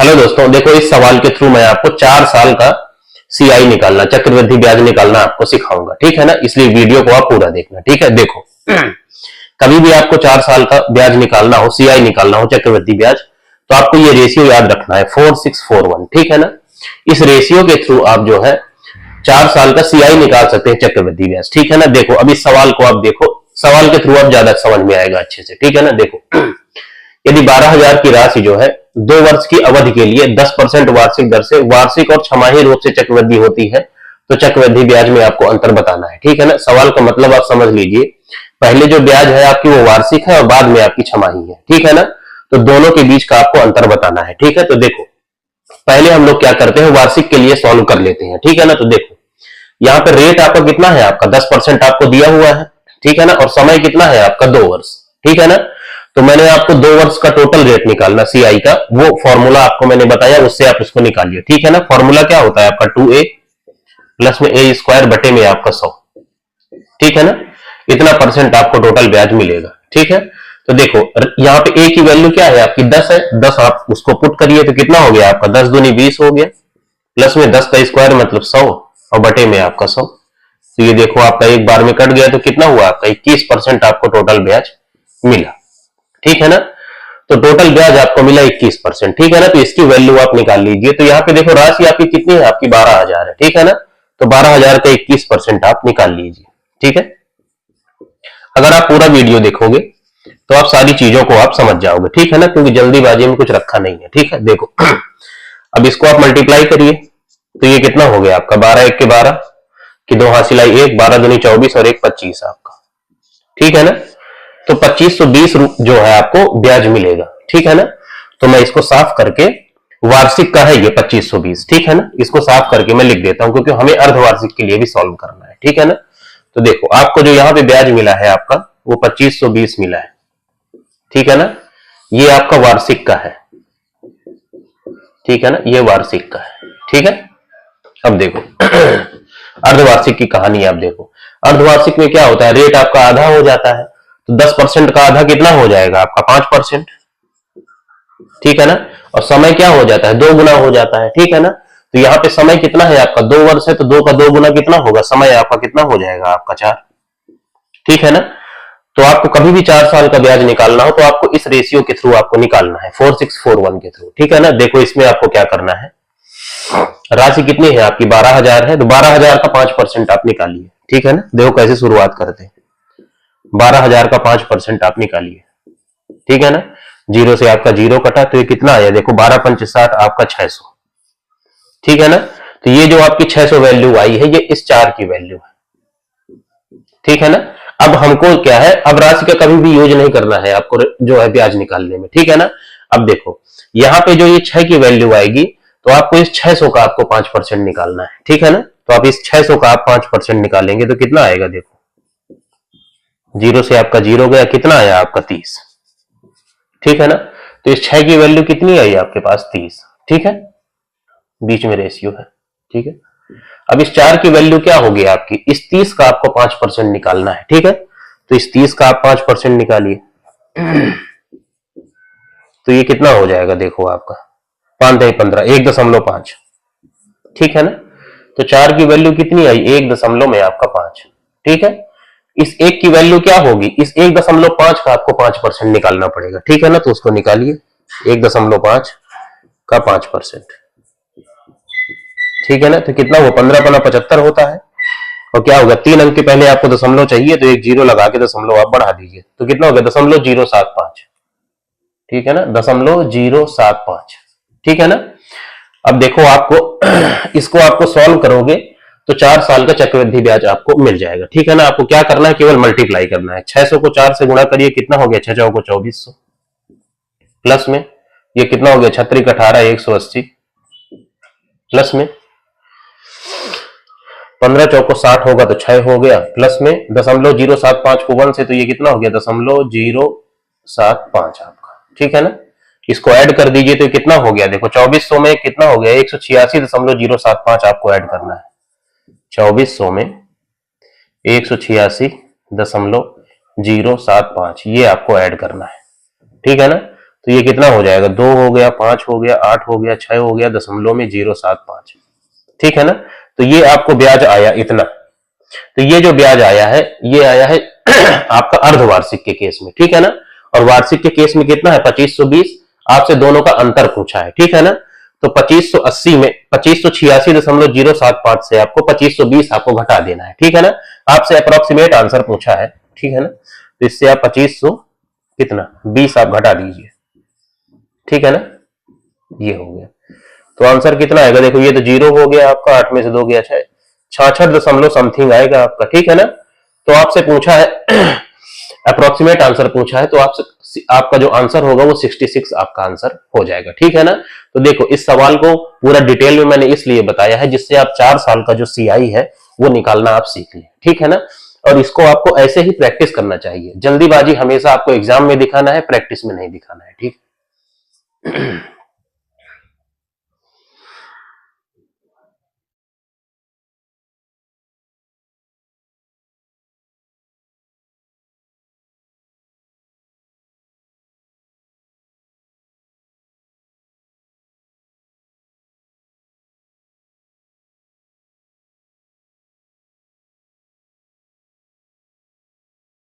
Hello दोस्तों, देखो इस सवाल के थ्रू मैं आपको 4 साल का सीआई निकालना, चक्रवृद्धि ब्याज निकालना आपको सिखाऊंगा। ठीक है ना, इसलिए वीडियो को आप पूरा देखना। ठीक है, देखो कभी भी आपको 4 साल का ब्याज निकालना हो, सीआई निकालना हो, चक्रवृद्धि ब्याज, तो आपको ये रेशियो याद रखना है 4641। ठीक है ना, इस रेशियो के थ्रू आप जो है 4 साल का सीआई निकाल सकते हैं, चक्रवृद्धि ब्याज। ठीक है ना, देखो अब इस सवाल को आप देखो, सवाल के थ्रू आप ज्यादा समझ में आएगा अच्छे से। ठीक है ना, देखो यदि 12,000 की राशि जो है 2 वर्ष की अवधि के लिए 10% वार्षिक दर से वार्षिक और छमाही रूप से चक्रवृद्धि होती है, तो चक्रवृद्धि ब्याज में आपको अंतर बताना है। ठीक है ना, सवाल का मतलब आप समझ लीजिए, पहले जो ब्याज है आपकी वो वार्षिक है और बाद में आपकी छमाही है। ठीक है ना, तो दोनों के बीच का आपको अंतर बताना है। ठीक है, तो देखो पहले हम लोग क्या करते हैं, वार्षिक के लिए सॉल्व कर लेते हैं। ठीक है ना, तो देखो यहाँ पे रेट आपका कितना है, आपका 10% आपको दिया हुआ है। ठीक है ना, और समय कितना है आपका 2 वर्ष। ठीक है ना, तो मैंने आपको 2 वर्ष का टोटल रेट निकालना सीआई का, वो फॉर्मूला आपको मैंने बताया, उससे आप उसको निकालिए। ठीक है ना, फॉर्मूला क्या होता है आपका 2a प्लस में a स्क्वायर बटे में आपका 100। ठीक है ना, इतना परसेंट आपको टोटल ब्याज मिलेगा। ठीक है, तो देखो यहाँ पे a की वैल्यू क्या है आपकी 10 है, 10 आप उसको पुट करिए तो कितना हो गया आपका 10 दूनी 20 हो गया, प्लस में 10 का स्क्वायर मतलब 100 और बटे में आपका 100। तो ये देखो आपका एक बार में कट गया, तो कितना हुआ आपका 21% आपको टोटल ब्याज मिला। ठीक है ना, तो टोटल ब्याज आपको मिला 21%। ठीक है ना, तो इसकी वैल्यू आप निकाल लीजिए। तो यहाँ पे देखो राशि आपकी कितनी है, आपकी 12,000 है। ठीक है ना, तो 12,000 का 21% आप निकाल लीजिए। ठीक है, अगर आप पूरा वीडियो देखोगे तो आप सारी चीजों को आप समझ जाओगे। ठीक है ना, क्योंकि जल्दीबाजी में कुछ रखा नहीं है। ठीक है, देखो अब इसको आप मल्टीप्लाई करिए, तो ये कितना हो गया आपका 12 1 के 12 की 2 हासिल आई 1, 12 दूनी 24 और 1 25 आपका। ठीक है ना, तो 2520 जो है आपको ब्याज मिलेगा। ठीक है ना, तो मैं इसको साफ करके, वार्षिक का है ये 2520। ठीक है ना, इसको साफ करके मैं लिख देता हूं, क्योंकि हमें अर्धवार्षिक के लिए भी सॉल्व करना है। ठीक है ना, तो देखो आपको जो यहाँ पे ब्याज मिला है आपका वो 2520 मिला है। ठीक है ना, ये आपका वार्षिक का है। ठीक है ना, ये वार्षिक का है। ठीक है, अब देखो अर्धवार्षिक की कहानी आप देखो, अर्धवार्षिक में क्या होता है, रेट आपका आधा हो जाता है, तो 10% का आधा कितना हो जाएगा आपका 5%। ठीक है ना, और समय क्या हो जाता है 2 गुना हो जाता है। ठीक है ना, तो यहाँ पे समय कितना है आपका 2 वर्ष है, तो 2 का 2 गुना कितना होगा, समय आपका कितना हो जाएगा आपका 4। ठीक है ना, तो आपको कभी भी 4 साल का ब्याज निकालना हो तो आपको इस रेशियो के थ्रू आपको निकालना है, 4641 के थ्रू। ठीक है ना, देखो इसमें आपको क्या करना है, राशि कितनी है आपकी 12,000 है, तो 12,000 का 5% आप निकालिए। ठीक है ना, देखो कैसे शुरुआत करते हैं, 12,000 का 5% आप निकालिए। ठीक है ना, जीरो से आपका जीरो कटा, तो ये कितना आया देखो 12 पंच 60 आपका 600। ठीक है ना, तो ये जो आपकी 600 वैल्यू आई है, ये इस 4 की वैल्यू है। ठीक है ना, अब हमको क्या है, अब राशि का कभी भी यूज नहीं करना है आपको जो है ब्याज निकालने में। ठीक है ना, अब देखो यहाँ पे जो ये 6 की वैल्यू आएगी, तो आपको इस 600 का आपको 5% निकालना है। ठीक है ना, तो आप इस 600 का आप 5% निकालेंगे तो कितना आएगा देखो, जीरो से आपका जीरो गया, कितना आया आपका 30। ठीक है ना, तो इस 6 की वैल्यू कितनी आई आपके पास 30। ठीक है, बीच में रेशियो है। ठीक है, अब इस 4 की वैल्यू क्या होगी आपकी, इस 30 का आपको 5% निकालना है। ठीक है, तो इस 30 का आप 5% निकालिए, तो ये कितना हो जाएगा देखो आपका 5 15 1.5। ठीक है ना, तो 4 की वैल्यू कितनी आई 1.5। ठीक है, इस 1 की वैल्यू क्या होगी, इस 1.5 का आपको 5% निकालना पड़ेगा। ठीक है ना, तो उसको निकालिए 1.5 का 5%। ठीक है ना, तो कितना वो 15 पना 75 होता है, और क्या होगा 3 अंक के पहले आपको दशमलव चाहिए, तो एक जीरो लगा के दशमलव आप बढ़ा दीजिए, तो कितना हो गया 0.075। ठीक है ना, 0.075। ठीक है ना, अब देखो आपको इसको आपको सॉल्व करोगे तो 4 साल का चक्रवृद्धि ब्याज आपको मिल जाएगा। ठीक है ना, आपको क्या करना है, केवल मल्टीप्लाई करना है, 600 को 4 से गुणा करिए, कितना हो गया 6 चौको को 2400, प्लस में ये कितना हो गया 36 18 180, प्लस में 15 चौको 60 होगा तो 6 हो गया, प्लस में 0.075 को 1 से, तो ये कितना हो गया 0.075 आपका। ठीक है ना, इसको ऐड कर दीजिए तो कितना हो गया देखो 2400 में कितना हो गया 186.075 आपको ऐड करना है, 2400 में 186.075 ये आपको ऐड करना है। ठीक है ना, तो ये कितना हो जाएगा, 2 हो गया, 5 हो गया, 8 हो गया, 6 हो गया, दशमलव में 075। ठीक है ना। तो ये आपको ब्याज आया इतना। तो ये जो ब्याज आया है ये आया है आपका अर्धवार्षिक के केस में, ठीक है ना। और वार्षिक के केस में कितना है, 2520। आपसे दोनों का अंतर पूछा है, ठीक है ना। तो 2580 में 2586.075 से आपको 2520 आपको घटा देना है, ठीक है ना। आपसे अप्रोक्सीमेट आंसर पूछा है, ठीक है ना। तो इससे आप 2500 कितना 20 आप घटा दीजिए, ठीक है ना। ये हो गया। तो आंसर कितना आएगा, देखो ये तो 0 हो गया आपका, 8 में से 2 गया 6, 66 दशमलव समथिंग आएगा आपका, ठीक है ना। तो आपसे पूछा है अप्रोक्सीमेट आंसर पूछा है, तो आपसे आपका जो आंसर होगा वो 66 आपका आंसर हो जाएगा, ठीक है ना। तो देखो इस सवाल को पूरा डिटेल में मैंने इसलिए बताया है जिससे आप 4 साल का जो सीआई है वो निकालना आप सीख लें, ठीक है ना। और इसको आपको ऐसे ही प्रैक्टिस करना चाहिए, जल्दीबाजी हमेशा आपको एग्जाम में दिखाना है, प्रैक्टिस में नहीं दिखाना है, ठीक।